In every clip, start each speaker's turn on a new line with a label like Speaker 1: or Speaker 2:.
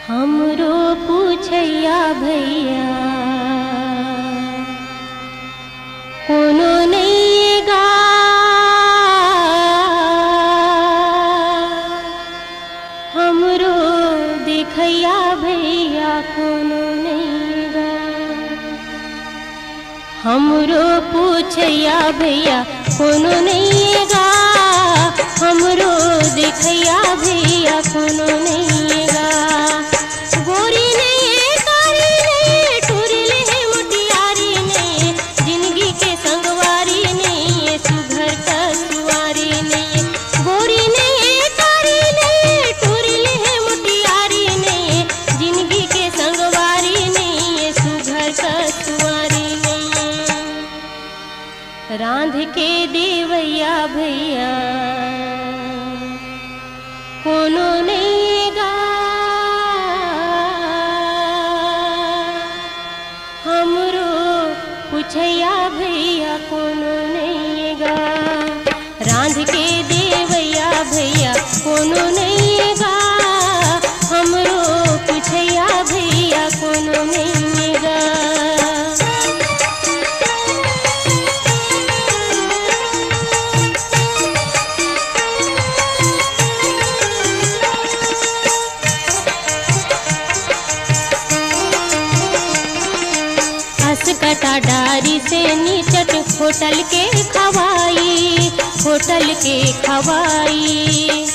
Speaker 1: हमरो पूछैया भैया कोनो नहीं गा, हमरो देखैया भैया कोनो नहीं गा। हमरो पूछैया भैया कोनो नहीं गा, हमरो देखैया भैया कोनो नहीं गा। गोरी नहीं कारी नहीं टुरिल है मुटियारी नहीं, जिंदगी के संगवारी नहीं सुघर का सुवारी नहीं। गोरी नहीं कारी नहीं टुरिल है मुटियारी नहीं, जिंदगी के संगवारी नहीं सुघर का सुवारी नहीं। रांध के देवैया भैया कोनो नहीं गा, हमरो पूछैया भैया कोनो नहीं गा। रांध के देवैया भैया कोनो नहीं गा, हमरो पूछैया भैया कोनो नहीं गा। कटा डारी से नीचट होटल के खवाई, होटल के खवाई।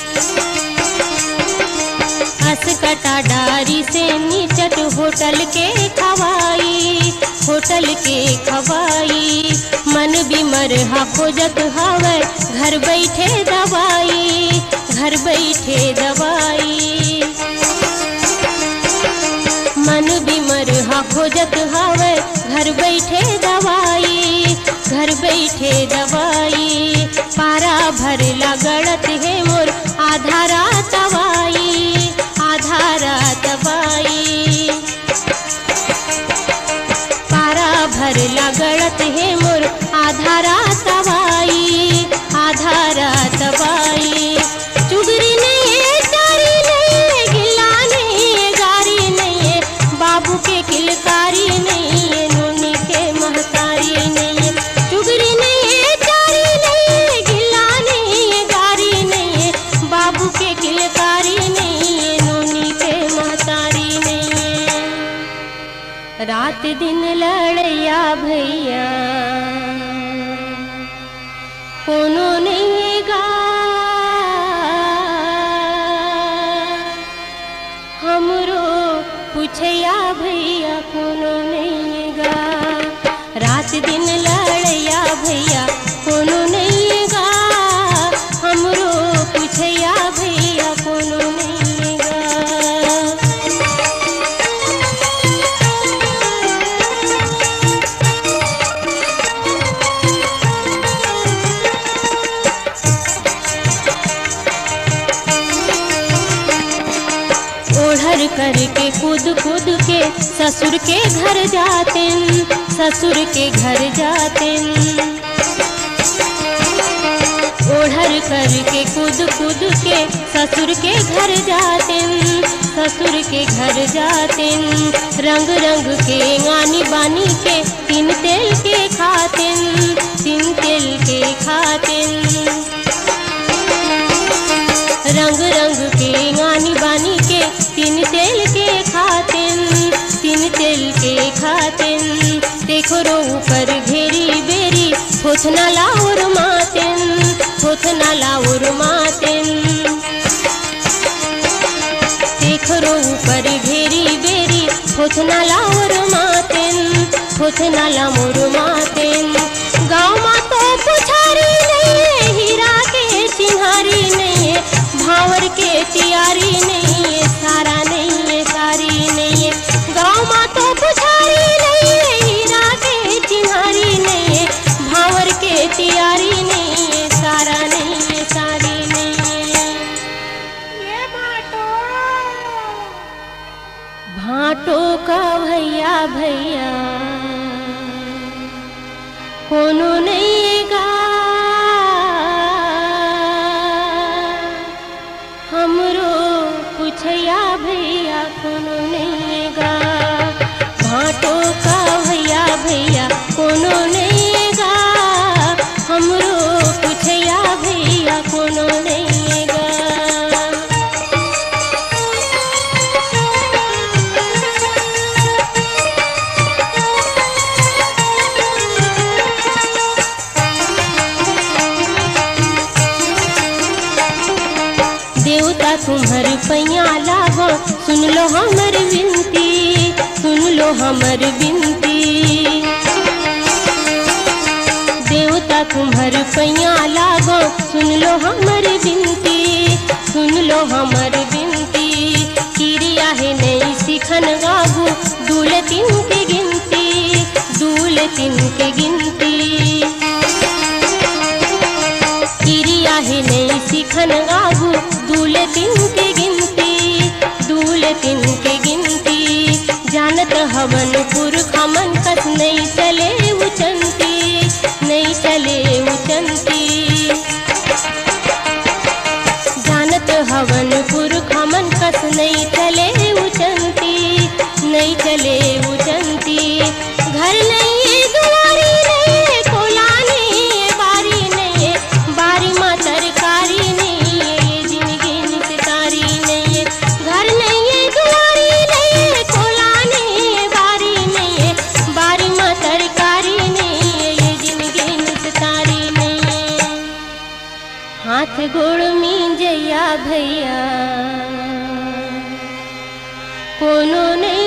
Speaker 1: कटा डारी से नीचट होटल के खवाई, होटल के खवाई। मन बिमर हा खोजत हवे घर बैठे दवाई, घर बैठे दवाई। मन बिमर हा खोजत हवे घर बैठे दवाई, घर बैठे दवाई। पारा भर लगड़त है मोर आधारा दवाई, आधारा दवाई। पारा भर लगड़त है मोर आधारा दवाई, आधारा दवाई। चुगरी नहीं चारी नहीं गिला नहीं गारी नहीं, बाबू के किलकारी नहीं नूनी के महतारी नहीं। चुगरी नहीं चारी नहीं गिला नहीं गारी नहीं, बाबू के किलकारी नहीं नूनी के महतारी नहीं। रात दिन लड़ैया भैया कोनो नहीं गा, हमरो पूछैया भैया कोनो नहीं गा। रात दिन लड़ैया भैया कोनो नहीं गा, हमरो पूछैया भैया कोनो नहीं गा। ओढ़र करके कूद कूद के ससुर के घर जाते, ससुर के घर जाते। ओढ़र करके कूद कूद के ससुर के घर जाते, ससुर के घर जाते। रंग रंग के गानी बानी के तीन तेल के खाते, तीन तेल के खाते। रंग रंग के गानी बानी के तीन तेल के खातिन, तीन तेल के खातिन। देखो रो ऊपर घेरी बेरी थोथना लाउर मातिन, थोथना लाउर मातिन। देखो रो ऊपर घेरी बेरी थोथना लाउर मातिन, थोथना लाउर मातिन। गाँव मा तो पुछारी नहीं है, हीरा के सिंहारी नहीं है, भावर के तियारी नहीं है, सारा नहीं है, सारी नहीं है। गाँव मा तो पुछारी नहीं है, हीरा के चिन्हारी नहीं है, भावर के तियारी नहीं है, सारा नहीं है, सारी नहीं है।
Speaker 2: ये
Speaker 1: भाटो का भैया भैया कोनो नहीं गा, हमरो पूछया भैया कोनो नहीं गा, भाटो का भैया भैया कोनो नहीं गा, हमरो पुछया भैया कोनो नहीं गा। देवता तुम्हार पैया लागो, सुन लो हमर विनती, सुन लो हमर विनती। देवता तुम्हार पैया लागो, सुन लो हमर विनती, सुन लो हमर विनती। किरिया है नहीं सिखन गाबू, दूल तीन के गिनती, दूल तीन के गिनती। किरिया है नहीं सिखन गाबू, दूल तीन के गिनती, दूल तीन के गिनती। जानत हवन पुरख मन कस नहीं चले उचंती, नहीं चले उचंती। जानत हवन पुरख मन कस नहीं चले उचंती, नहीं चले उचंती। घर नहीं है दुआरी नहीं है, कोला नहीं है बारी नहीं है, बारी माँ तरकारी नहीं है, ये जिंदगी निस्तारी नहीं है। घर नहीं है दुआरी नहीं है, कोला नहीं है बारी नहीं है, बारी माँ तरकारी नहीं है, ये जिंदगी निस्तारी नहीं है। हाथ गोड़ में जया भैया कोनो नहीं